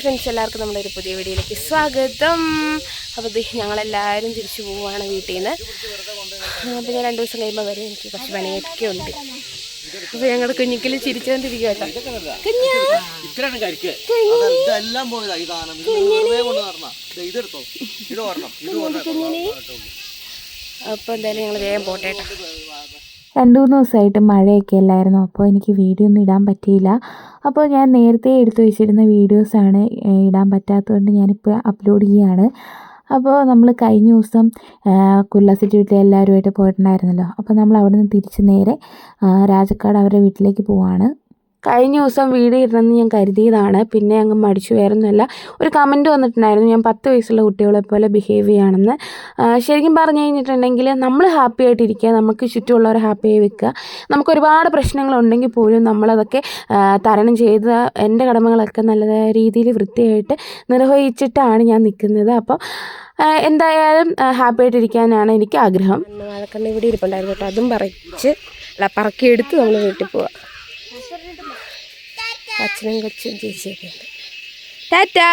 Friends എല്ലാവർക്കും നമ്മുടെ ഒരു പുതിയ വീഡിയോയിലേക്ക് സ്വാഗതം. അപ്പോൾ ഞങ്ങളെല്ലാവരും തിരിച്ചു പോവുകയാണ് വീട്ടിൽ നിന്ന്. അപ്പോൾ ഞാൻ 2 ദിവസം കഴിയുമ്പോൾ വരെ എനിക്ക് കുറച്ച് പണിയൊക്കെ ഉണ്ട്. അപ്പോൾ ഞങ്ങളുടെ കുഞ്ഞിക്കൽ ചിരിച്ചുകൊണ്ടിരിക്കുക കേട്ടോ. അപ്പോൾ എന്തായാലും ഞങ്ങൾ വേഗം പോട്ടെ കേട്ടോ. 2-3 ദിവസമായിട്ട് മഴയൊക്കെ അല്ലായിരുന്നു, അപ്പോൾ എനിക്ക് വീഡിയോ ഒന്നും ഇടാൻ പറ്റിയില്ല. അപ്പോൾ ഞാൻ നേരത്തെ എടുത്തു വെച്ചിരുന്ന വീഡിയോസാണ് ഇടാൻ പറ്റാത്തതുകൊണ്ട് ഞാനിപ്പോൾ അപ്ലോഡ് ചെയ്യുകയാണ്. അപ്പോൾ നമ്മൾ കഴിഞ്ഞ ദിവസം കുർലാസിറ്റി വീട്ടിൽ എല്ലാവരുമായിട്ട് പോയിട്ടുണ്ടായിരുന്നല്ലോ. അപ്പോൾ നമ്മൾ അവിടെ നിന്ന് തിരിച്ച് നേരെ രാജക്കാട് അവരുടെ വീട്ടിലേക്ക് പോവാണ്. കഴിഞ്ഞ ദിവസം വീഡിയോ ഇടണമെന്ന് ഞാൻ കരുതിയതാണ്, പിന്നെ അങ്ങ് മടിച്ചു. വേറൊന്നുമല്ല, ഒരു കമൻറ്റ് വന്നിട്ടുണ്ടായിരുന്നു ഞാൻ 10 വയസ്സുള്ള കുട്ടികളെ പോലെ ബിഹേവ് ചെയ്യുകയാണെന്ന്. ശരിക്കും പറഞ്ഞു കഴിഞ്ഞിട്ടുണ്ടെങ്കിൽ നമ്മൾ ഹാപ്പി ആയിട്ടിരിക്കുക, നമുക്ക് ചുറ്റുമുള്ളവരെ ഹാപ്പി ആയി വെക്കുക. നമുക്ക് ഒരുപാട് പ്രശ്നങ്ങളുണ്ടെങ്കിൽ പോലും നമ്മളതൊക്കെ തരണം ചെയ്ത് എൻ്റെ കടമകളൊക്കെ നല്ല രീതിയിൽ വൃത്തിയായിട്ട് നിർവഹിച്ചിട്ടാണ് ഞാൻ നിൽക്കുന്നത്. അപ്പോൾ എന്തായാലും ഹാപ്പി ആയിട്ടിരിക്കാനാണ് എനിക്ക് ആഗ്രഹം. വാഴക്കണ്ണ ഇവിടെ ഇരിപ്പുണ്ടായിരുന്നു കേട്ടോ, അതും പറക്കിയെടുത്ത് നമ്മൾ വീട്ടിൽ പോവാം. അച്ഛനും കൊച്ചും ചേച്ചിയൊക്കെ ഉണ്ട്. ടാറ്റാ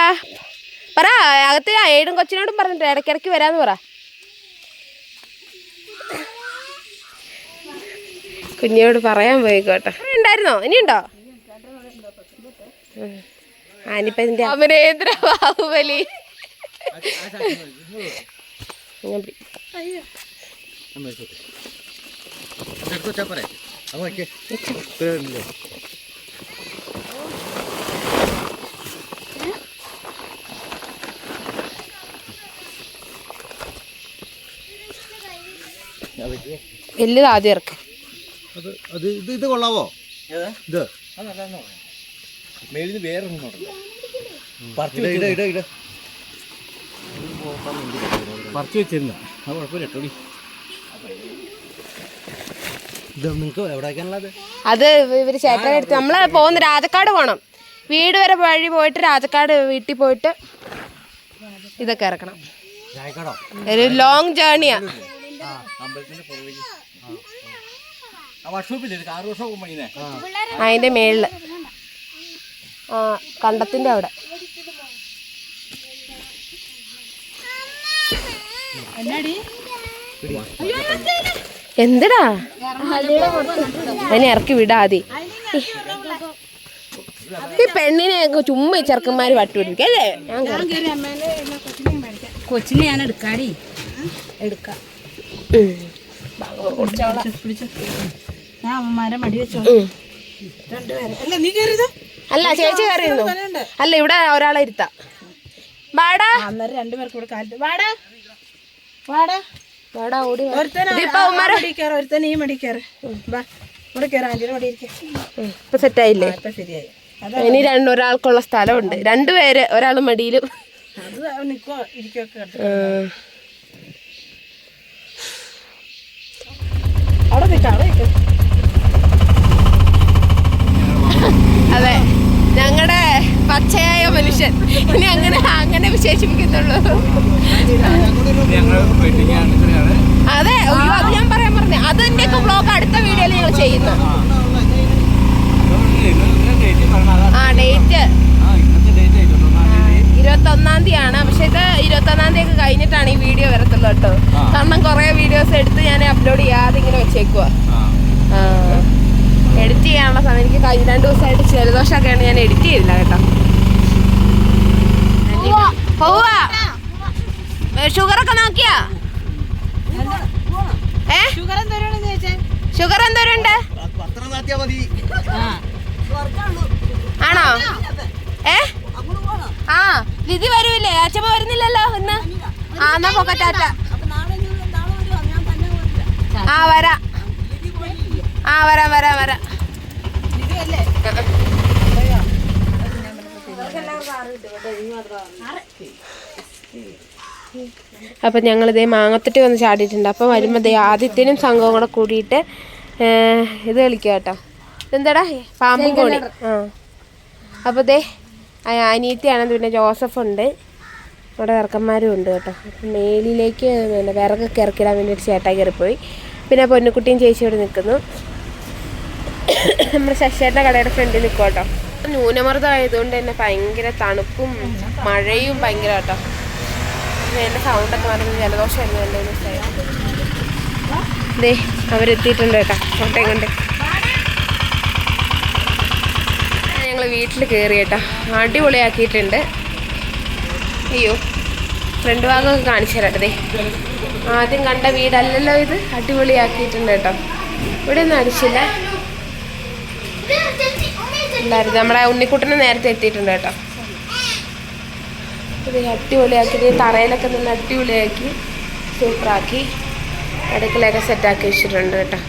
പറ, അകത്ത് ഏടും കൊച്ചിനോടും പറഞ്ഞിട്ട് ഇടയ്ക്കിടയ്ക്ക് വരാമെന്ന് പറ. കുഞ്ഞോട് പറയാൻ പോയിക്കോട്ടെ. ഉണ്ടായിരുന്നോ? ഇനിയുണ്ടോ? ആനിപ്പ ഇതിൻ്റെ അമരേന്ദ്ര ബാഹുബലി. വലുത് ആദ്യം ഇറക്ക്. ഇത് കൊള്ളാവോ? ഇത് മേലിന് വേറെ പറിച്ചു വെച്ചിരുന്നു. അത് കുഴപ്പമില്ല കേട്ടോ. ഇത് നിങ്ങൾക്ക് എവിടേക്കാനുള്ളത്? അത് ഇവര് ചേട്ടനെ എടുത്ത് നമ്മൾ പോകുന്ന രാജക്കാട് പോകണം. വീട് വരെ വഴി പോയിട്ട് രാജക്കാട് വീട്ടിൽ പോയിട്ട് ഇതൊക്കെ ഇറക്കണം. ഒരു ലോങ് ജേർണിയാ. അതിന്റെ മേളില് കണ്ടത്തിന്റെ അവിടെ. എന്തിടാ അതിനെ ഇറക്കി വിടാതെ. ഈ പെണ്ണിനെ ചുമ്മാ ചെറുക്കന്മാര് വട്ടുപിടിക്കും അല്ലേ? കൊച്ചിനെ ഞാൻ എടുക്കാടി എടുക്കാം. ഞാൻ അമ്മമാരെ മടി വെച്ചോ. അല്ല ചേച്ചി കയറിയിരുന്നു. അല്ല ഇവിടെ ഒരാളെ ഇരുത്താം. വാടാ, അന്നേരം 2 പേർക്ക് കൂടെ കാലത്ത് വാടാ വാടാ വാടാ ഓടി. ഒരുത്തൻ ഈ മടി കയറ്. ഇവിടെ കയറാൻ ആന്റിയുടെ മടി ഇരിക്കാം. ഇപ്പൊ സെറ്റായില്ലേ? ഇപ്പൊ ശരിയായി. ഇനി ഒരാൾക്കുള്ള സ്ഥലമുണ്ട്. 2 പേര്, ഒരാൾ മടിയിലും. അത് നിക്കോ ഇരിക്കൊക്കെ അവിടെ നിൽക്കാം. അവിടെ നിൽക്കാം. അതെ, ഞങ്ങളുടെ പച്ചയായ മനുഷ്യൻ. ഇനി അങ്ങനെ വിശേഷിപ്പിക്കത്തുള്ളൂ. അതെ, അയ്യോ അത് ഞാൻ പറയാൻ പറഞ്ഞു. അതിന്റെയൊക്കെ വ്ളോഗ് അടുത്ത വീഡിയോയിൽ ഞങ്ങൾ ചെയ്യുന്നു. ഡേറ്റ് 21-ാം തീയതിയാണ്. പക്ഷെ ഇത് 21-ാം തീയതി ഒക്കെ കഴിഞ്ഞിട്ടാണ് ഈ വീഡിയോ വരത്തുള്ളൂ കേട്ടോ. കാരണം കുറെ വീഡിയോസ് എടുത്ത് ഞാൻ അപ്ലോഡ് ചെയ്യാതെ ഇങ്ങനെ വെച്ചേക്കുക. എഡിറ്റ് ചെയ്യാനുള്ള സമയം എനിക്ക് കഴിഞ്ഞ 2 ദിവസമായിട്ട് ജലദോഷമൊക്കെയാണ്, ഞാൻ എഡിറ്റ് ചെയ്തില്ല കേട്ടോ. പോവാ. ഷുഗറൊക്കെ നോക്കിയാ? ഷുഗർ എന്തോരം ഉണ്ട്? ആണോ? ലിതി വരൂല്ലേ? അച്ഛമ്മ വരുന്നില്ലല്ലോ ഇന്ന്. എന്നാ പോക്കറ്റാറ്റ. വരാം. വരാം. അപ്പം ഞങ്ങളിതേ മാങ്ങത്തൊട്ടി വന്ന് ചാടിയിട്ടുണ്ട്. അപ്പം വരുമ്പോൾ ദേ ആദ്യത്തിനും സംഘവും കൂടെ കൂടിയിട്ട് ഇത് കളിക്കുക കേട്ടോ. ഇതെന്താടാ? പാമ്പും കോണി. അപ്പോൾ ദേ അനിയത്തിയാണെന്ന്, പിന്നെ ജോസഫുണ്ട്, അവിടെ ഇറക്കന്മാരും ഉണ്ട് കേട്ടോ. അപ്പം മേലിലേക്ക് വിറകൊക്കെ ഇറക്കിടാൻ വേണ്ടിയിട്ട് ചേട്ടാ കയറിപ്പോയി. പിന്നെ പൊന്നുകുട്ടിയും ചേച്ചി ഇവിടെ നിൽക്കുന്നു. നമ്മുടെ ശശിയുടെ കടയുടെ ഫ്രണ്ടിൽ നിൽക്കും കേട്ടോ. ന്യൂനമർദ്ദം ആയതുകൊണ്ട് തന്നെ ഭയങ്കര തണുപ്പും മഴയും ഭയങ്കര കേട്ടോ. എൻ്റെ സൗണ്ടൊക്കെ മാറുന്നത് ജലദോഷമായിരുന്നു എൻ്റെ ദിവസമായിരുന്നു. ദേ അവരെത്തിയിട്ടുണ്ട് കേട്ടോ കോട്ടയം കൊണ്ട്. ഞങ്ങൾ വീട്ടിൽ കയറി കേട്ടോ, അടിപൊളിയാക്കിയിട്ടുണ്ട്. അയ്യോ ഫ്രണ്ട് ഭാഗമൊക്കെ കാണിച്ചു തരാട്ടെ. ആദ്യം കണ്ട വീടല്ലല്ലോ ഇത്, അടിപൊളിയാക്കിയിട്ടുണ്ട് കേട്ടോ. ഇവിടെ ഒന്നും അടിച്ചില്ല എല്ലാവരും. നമ്മളെ ഉണ്ണിക്കുട്ടനെ നേരത്തെ എത്തിയിട്ടുണ്ട് കേട്ടോ. ഇത് അടിപൊളിയാക്കി, തറയിലൊക്കെ നല്ല അടിപൊളിയാക്കി സൂപ്പറാക്കി അടുക്കളയൊക്കെ സെറ്റാക്കി വെച്ചിട്ടുണ്ട് കേട്ടോ.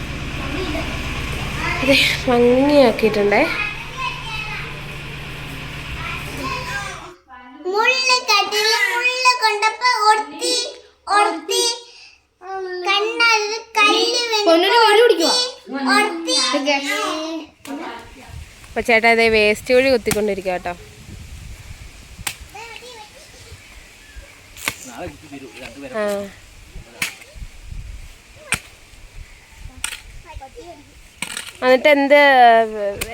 ഇത് ഭംഗിയാക്കിയിട്ടുണ്ടേ. അപ്പൊ ചേട്ടാ ഇതേ വേസ്റ്റ് വഴി കുത്തിക്കൊണ്ടിരിക്കുക കേട്ടോ. എന്നിട്ട്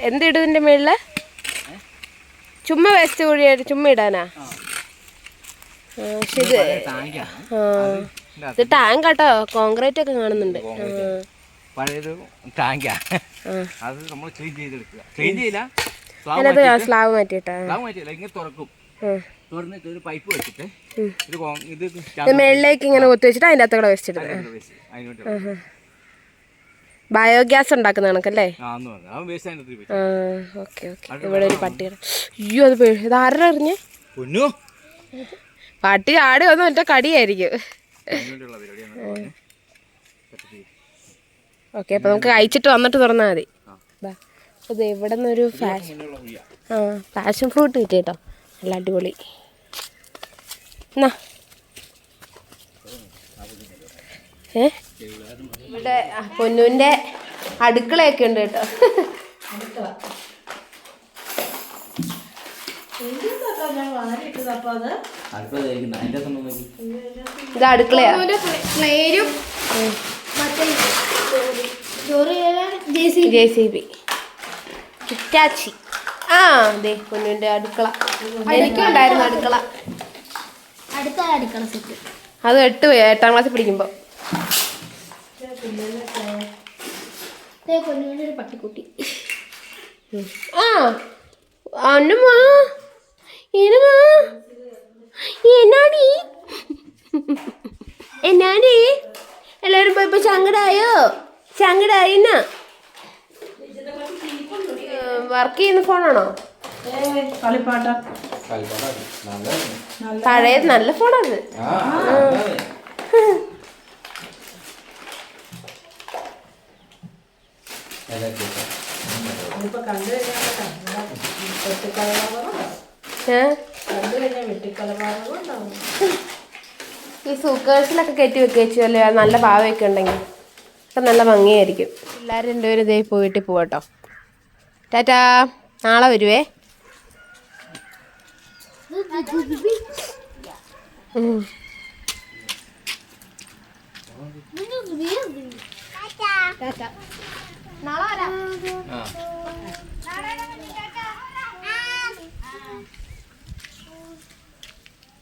എന്തിടും ഇതിന്റെ മേളില്? ചുമ്മാ വേസ്റ്റ് കുഴിയായിട്ട് ചുമ്മാ ഇടാനാ? പക്ഷെ ഇത് ടാങ്ക് കേട്ടോ, കോൺക്രീറ്റ് ഒക്കെ കാണുന്നുണ്ട്. പഴയൊരു ടാങ്കാ, അത് നമ്മൾ ക്ലീൻ ചെയ്തെടുക്കുക. ക്ലീൻ ചെയ്യില്ല, സ്ലാബ് മാറ്റിയിട്ടാ. സ്ലാബ് മാറ്റിയില്ല, ഇങ്ങനെ തുറക്കും. തുറന്നിട്ട് ഒരു പൈപ്പ് വെച്ചിട്ട് ഇത് മേളിലേക്ക് ഇങ്ങനെ കുത്തി വെച്ചിട്ട് അതിൻ്റെ അകത്ത് കൂടെ വെച്ചിട്ട് ബയോഗ്യാസ് ഉണ്ടാക്കുന്ന കണക്കല്ലേ? Okay okay. ഇവിടെ ഒരു പട്ടിയുടെ, അയ്യോ അത് ഇത് ആരുടെ എറിഞ്ഞ്? പട്ടി ആട് വന്ന് മറ്റേ കടിയായിരിക്കും. ഓക്കെ, അപ്പൊ നമുക്ക് കഴിച്ചിട്ട് വന്നിട്ട് തുറന്നാൽ മതി. അത് ഇവിടെ നിന്നൊരു പാഷൻ ഫ്രൂട്ട് കിട്ടി കേട്ടോ, നല്ല അടിപൊളി. എന്നാ ഇവിടെ പൊന്നൂൻ്റെ അടുക്കളയൊക്കെ ഉണ്ട് കേട്ടോ. ഇത് അടുക്കളയാ. JCB Hitachi. ആ അതെ പൊന്നൂൻ്റെ അടുക്കള. എനിക്കുണ്ടായിരുന്നു അടുക്കള. അത് 8ാം ക്ലാസ്സിൽ പഠിക്കുമ്പോ. പട്ടിക്കുട്ടി. ആ അന്നമ്മാ എന്നാടി എന്നാടി എല്ലാവരും പോയപ്പോ സങ്കടായോ? സങ്കടായിന്നാ? വർക്ക് ചെയ്യുന്ന ഫോണാണോ? പഴയത് നല്ല ഫോണത്. ഈ സൂക്കേഴ്സിലൊക്കെ കയറ്റി വെച്ചു അല്ലേ, നല്ല ഭാവമൊക്കെ ഉണ്ടെങ്കിൽ ഒക്കെ നല്ല ഭംഗിയായിരിക്കും. എല്ലാവരും രണ്ടുപേരും ഇതേ പോയിട്ട് പോവാട്ടോ. ടാറ്റാ, നാളെ വരുവേ.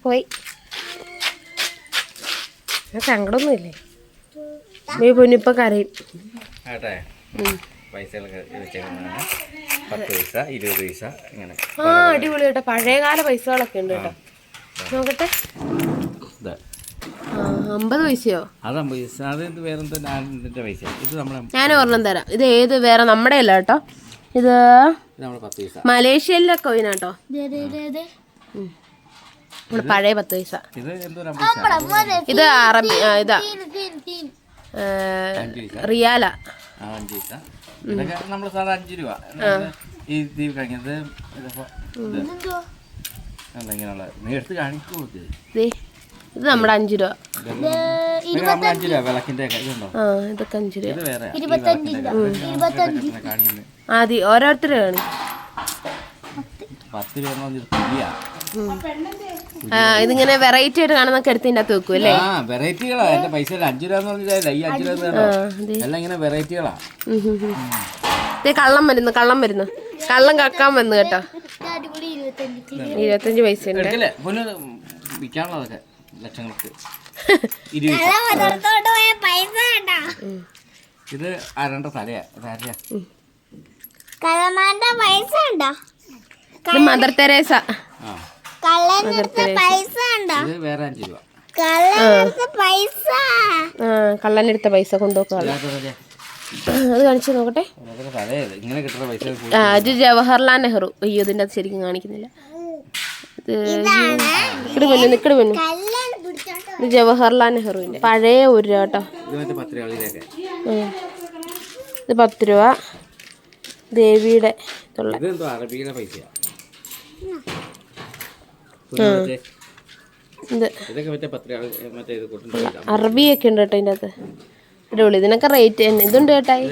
പോയി. സങ്കടമൊന്നുമില്ലേ? നീ പൊന്നിപ്പോ കരയും. ആ അടിപൊളി കേട്ടോ, പഴയകാല പൈസകളൊക്കെ ഉണ്ട് കേട്ടോ. നോക്കട്ടെ. 50 പൈസയോ? ഞാൻ ഒരെണ്ണം തരാം. ഇത് ഏത് വേറെ നമ്മുടെ അല്ല കേട്ടോ, ഇത് മലേഷ്യയിലെ കോയിനാട്ടോ. പഴയ 10 പൈസ. ഇത് അറബി ഇതാ റിയാല. നമ്മള് സാധാ 5 രൂപ. ഈ ദ്വീപ് കഴിഞ്ഞത് എടുത്ത് കാണിക്കൂ. ഇത് നമ്മുടെ 5 രൂപ. 5 രൂപ വിളക്കിന്റെ ഇതുണ്ടോ? ഇതൊക്കെ 5 രൂപ. ഇത് വേറെ ആദ്യം ഓരോരുത്തരും കാണി. 10 രൂപ. ഇതിങ്ങനെ വെറൈറ്റി ആയിട്ട് കാണുന്നൊക്കെ എടുത്തതിൻ്റെ അകത്ത് വെക്കും അല്ലേ? വെറൈറ്റികളാ. എന്റെ പൈസ 5 രൂപ എന്ന് പറഞ്ഞില്ല, ഈ 5 രൂപ എല്ലാം ഇങ്ങനെ വെറൈറ്റികളാ. ഇത് കള്ളം വരുന്നു കള്ളം കക്കാൻ വന്നു കേട്ടോ. 25 പൈസ ഉണ്ട്. എടുക്കല്ലേ പൊന്നു വിൽക്കാനുള്ളതൊക്കെ ലക്ഷങ്ങൾക്ക്. ഇത് ആരണ്ട തലയാ ഇതാരാ? ഇത് മദർ തെരേസ. ഇത് വേറെ 5 രൂപ. കള്ളനെടുത്ത പൈസ കൊണ്ടുപോക്കാ. അത് കാണിച്ചു നോക്കട്ടെ. ഇങ്ങനെ കിട്ടുന്ന പൈസ ഇത് ജവഹർലാൽ നെഹ്റു. അയ്യോ ഇതിൻ്റെ അത് ശരിക്കും കാണിക്കുന്നില്ല. ഇത് നിക്കട് പൊന്നു. ഇത് ജവഹർലാൽ നെഹ്റുവിൻ്റെ പഴയ 1 രൂപ കേട്ടോ. ഇത് 10 രൂപ. ദേവിയുടെ അറബിയുടെ പൈസ. അറബിയൊക്കെ ഉണ്ട് കേട്ടോ ഇതിൻ്റെ അകത്ത്. അടിപൊളി. ഇതിനൊക്കെ റേറ്റ് തന്നെ. ഇതുണ്ട് കേട്ടായി.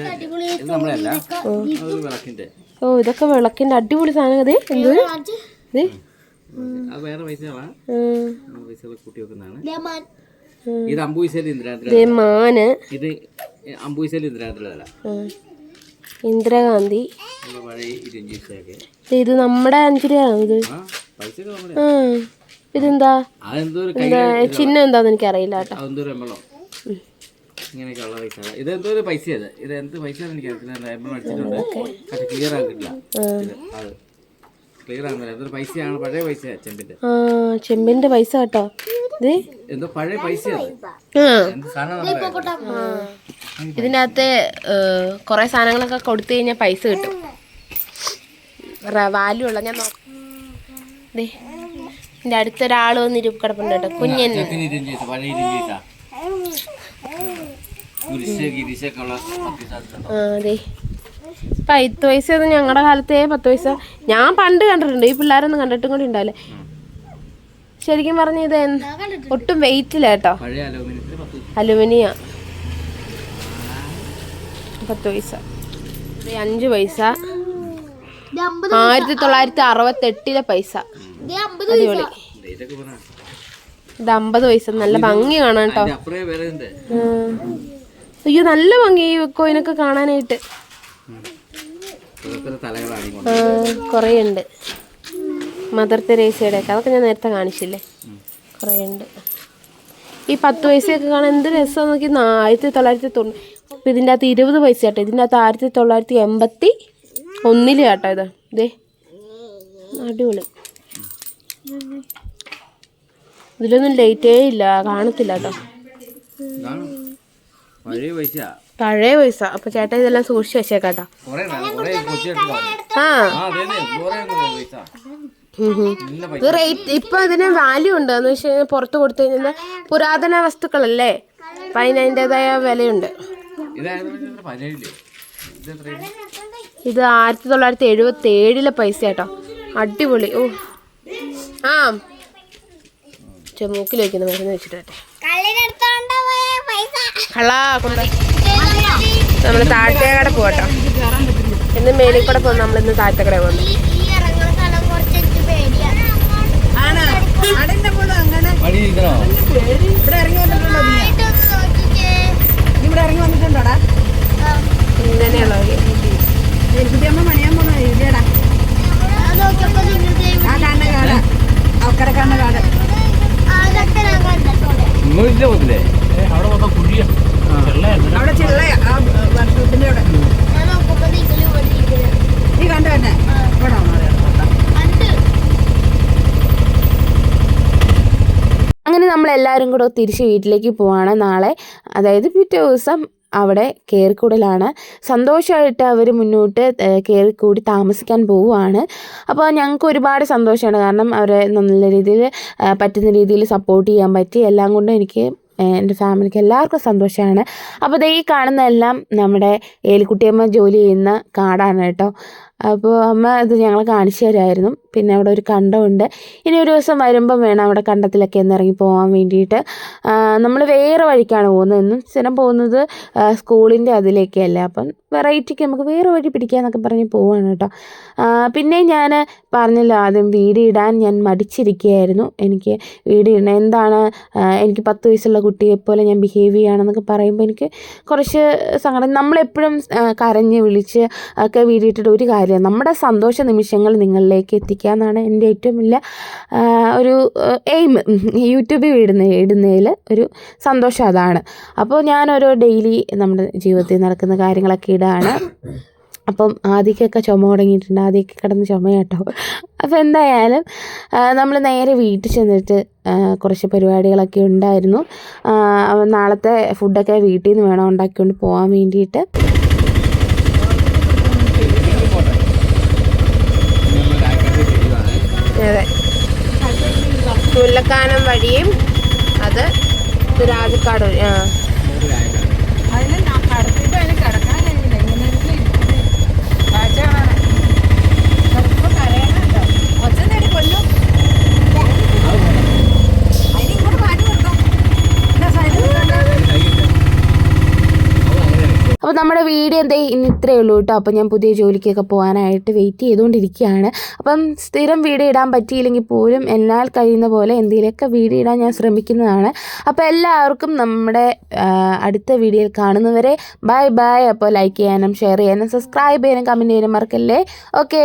ഓ ഇതൊക്കെ വിളക്കിന്റെ അടിപൊളി സാധനം. അതെ എന്തോ മാന്. ഇന്ദിരാഗാന്ധി. ഇത് നമ്മുടെ 5 രൂപയാണോ ഇത്? ഇതെന്താ ചിഹ്നം എന്താന്ന് എനിക്കറിയില്ല കേട്ടോ. ഇങ്ങനെയൊക്കെയുള്ള പൈസ. ഇതെന്തോ ഒരു പൈസ. ഇത് എന്ത് പൈസ എനിക്ക് ക്ലിയർ ആകില്ല. ക്ലിയർ ആകുന്നില്ല. എന്തൊരു പൈസയാണ്? പഴയ പൈസ. ചെമ്പിന്റെ പൈസ കേട്ടോ. ഇത് എന്തോ പഴയ പൈസ. ഇതിൻ്റെ അകത്ത് കുറെ സാധനങ്ങളൊക്കെ കൊടുത്തു കഴിഞ്ഞാൽ പൈസ കിട്ടും. വാല്യൂ ഉള്ള. ഞാൻ നോക്കാം. ഇതിൻ്റെ അടുത്തൊരാൾ വന്ന് കിടപ്പുണ്ട് കേട്ടോ. കുഞ്ഞൻ. അതെ 10 പൈസ. അത് ഞങ്ങളുടെ കാലത്തെ 10 പൈസ ഞാൻ പണ്ട് കണ്ടിട്ടുണ്ട്. ഈ പിള്ളേരൊന്നും കണ്ടിട്ടും കൂടി ഉണ്ടാവില്ല. ശരിക്കും പറഞ്ഞ ഇത് ഒട്ടും വെയിറ്റില്ല കേട്ടോ. അലുമിനിയ. 10 പൈസ. 5 പൈസ. 1968 പൈസ. അടിപൊളി. ഇത് 50 പൈസ. നല്ല ഭംഗി കാണാൻ കേട്ടോ. അയ്യോ നല്ല ഭംഗി ഈ കോയിനൊക്കെ കാണാനായിട്ട്. കുറേ ഉണ്ട്. മദർ തെരേസയുടെ ഒക്കെ അതൊക്കെ ഞാൻ നേരത്തെ കാണിച്ചില്ലേ. കുറേ ഉണ്ട്. ഈ 10 പൈസയൊക്കെ കാണാൻ എന്ത് രസം നോക്കി. 1990. അപ്പം ഇതിൻ്റെ അകത്ത് 20 പൈസ കേട്ടോ. ഇതിൻ്റെ അകത്ത് 1981 കേട്ടോ. ഇതേ അടിപൊളി. ഇതിലൊന്നും ലൈറ്റേ ഇല്ല, കാണത്തില്ല കേട്ടോ. പഴയ പൈസ. അപ്പൊ ചേട്ടാ ഇതെല്ലാം സൂക്ഷിച്ച് വെച്ചേക്കാട്ടോ. ഇത് റേറ്റ് ഇപ്പൊ ഇതിന് വാല്യൂ ഉണ്ട്. എന്ന് വെച്ച് കഴിഞ്ഞാൽ പുറത്ത് കൊടുത്തു കഴിഞ്ഞാൽ പുരാതന വസ്തുക്കളല്ലേ, അപ്പൊ അതിൻ്റെതായ വിലയുണ്ട്. ഇത് 1977 പൈസ കേട്ടോ. അടിപൊളി. ഓ ആ മൂക്കിൽ വയ്ക്കുന്ന മരുന്ന് വെച്ചിട്ട് നമ്മൾ താഴത്തേക്കട പോകട്ടോ. ഇന്ന് മേലിൽ കൂടെ പോകും. നമ്മളിന്ന് താഴത്തേക്കട പോകുന്നു. ഇങ്ങനെയുള്ളൂ. അങ്ങനെ നമ്മളെല്ലാവരും കൂടെ തിരിച്ച് വീട്ടിലേക്ക് പോവാണ് നാളെ. അതായത് പിറ്റേ ദിവസം അവിടെ കയറിക്കൂടലാണ്. സന്തോഷമായിട്ട് അവർ മുന്നോട്ട് കയറിക്കൂടി താമസിക്കാൻ പോവുകയാണ്. അപ്പോൾ ഞങ്ങൾക്ക് ഒരുപാട് സന്തോഷമാണ്. കാരണം അവരെ നല്ല രീതിയിൽ പറ്റുന്ന രീതിയിൽ സപ്പോർട്ട് ചെയ്യാൻ പറ്റി. എല്ലാം കൊണ്ടും എനിക്ക് എൻ്റെ ഫാമിലിക്ക് എല്ലാവർക്കും സന്തോഷമാണ്. അപ്പോൾ ഈ കാണുന്നതെല്ലാം നമ്മുടെ ഏലിക്കുട്ടിയമ്മ ജോലി ചെയ്യുന്ന കാടാണ് കേട്ടോ. അപ്പോൾ അമ്മ ഇത് ഞങ്ങൾ കാണിച്ചു തരുമായിരുന്നു. പിന്നെ അവിടെ ഒരു കണ്ടമുണ്ട്. ഇനി ഒരു ദിവസം വരുമ്പം വേണം അവിടെ കണ്ടത്തിലൊക്കെ ഒന്ന് ഇറങ്ങി പോകാൻ വേണ്ടിയിട്ട്. നമ്മൾ വേറെ വഴിക്കാണ് പോകുന്നത്. എന്നും സ്ഥിരം പോകുന്നത് സ്കൂളിൻ്റെ അതിലേക്കല്ലേ. അപ്പം വെറൈറ്റിക്ക് നമുക്ക് വേറെ വഴി പിടിക്കാമെന്നൊക്കെ പറഞ്ഞ് പോവാണ് കേട്ടോ. പിന്നെ ഞാൻ പറഞ്ഞല്ലോ ആദ്യം വീഡിയോ ഇടാൻ ഞാൻ മടിച്ചിരിക്കുകയായിരുന്നു. എനിക്ക് വീഡിയോ ഇടണം എന്താണ്, എനിക്ക് 10 വയസ്സുള്ള കുട്ടിയെപ്പോലെ ഞാൻ ബിഹേവ് ചെയ്യുകയാണെന്നൊക്കെ പറയുമ്പോൾ എനിക്ക് കുറച്ച് സങ്കടം. നമ്മളെപ്പോഴും കരഞ്ഞ് വിളിച്ച് ഒക്കെ വീഡിയോ ഇട്ടിട്ട് ഒരു കാര്യമില്ല. നമ്മുടെ സന്തോഷ നിമിഷങ്ങൾ നിങ്ങളിലേക്ക് എത്തിക്കുക എന്നാണ് എൻ്റെ ഏറ്റവും വലിയ ഒരു എയിം. യൂട്യൂബിൽ ഇടുന്നതിൽ ഒരു സന്തോഷം അതാണ്. അപ്പോൾ ഞാനോരോ ഡെയിലി നമ്മുടെ ജീവിതത്തിൽ നടക്കുന്ന കാര്യങ്ങളൊക്കെ ഇടാണ്. അപ്പം ആദ്യമൊക്കെ ചുമ തുടങ്ങിയിട്ടുണ്ട്. ആദ്യമൊക്കെ കിടന്ന് ചുമ കേട്ടോ. അപ്പോൾ എന്തായാലും നമ്മൾ നേരെ വീട്ടിൽ ചെന്നിട്ട് കുറച്ച് പരിപാടികളൊക്കെ ഉണ്ടായിരുന്നു. നാളത്തെ ഫുഡൊക്കെ വീട്ടിൽ നിന്ന് വേണം ഉണ്ടാക്കിക്കൊണ്ട് പോകാൻ വേണ്ടിയിട്ട്. അതെ, മുല്ലക്കാനം വഴിയും അത് രാജക്കാട് വഴി. അതിന് കടത്തിയിട്ട് അതിന് കിടക്കാൻ കഴിയില്ല. ഇങ്ങനെ കാഴ്ച കാണാൻ ചിലപ്പോൾ കരയാനുണ്ടോ ഒച്ച നേടി കൊല്ലും. അതിന് ഇങ്ങോട്ട് മാറ്റി കൊടുക്കാം. എന്താ സൈഡിൽ അപ്പോൾ നമ്മുടെ വീഡിയോ ഇന്ന് ഇത്രയേ ഉള്ളൂ കേട്ടോ. അപ്പോൾ ഞാൻ പുതിയ ജോലിക്കൊക്കെ പോകാനായിട്ട് വെയിറ്റ് ചെയ്തുകൊണ്ടിരിക്കുകയാണ്. അപ്പം സ്ഥിരം വീഡിയോ ഇടാൻ പറ്റിയില്ലെങ്കിൽ പോലും എന്നാൽ കഴിയുന്ന പോലെ എന്തെങ്കിലുമൊക്കെ വീഡിയോ ഇടാൻ ഞാൻ ശ്രമിക്കുന്നതാണ്. അപ്പോൾ എല്ലാവർക്കും നമ്മുടെ അടുത്ത വീഡിയോയിൽ കാണുന്നവരെ ബൈ ബൈ. അപ്പോൾ ലൈക്ക് ചെയ്യാനും ഷെയർ ചെയ്യാനും സബ്സ്ക്രൈബ് ചെയ്യാനും കമൻറ്റ് ചെയ്യാനും മറക്കല്ലേ. ഓക്കേ.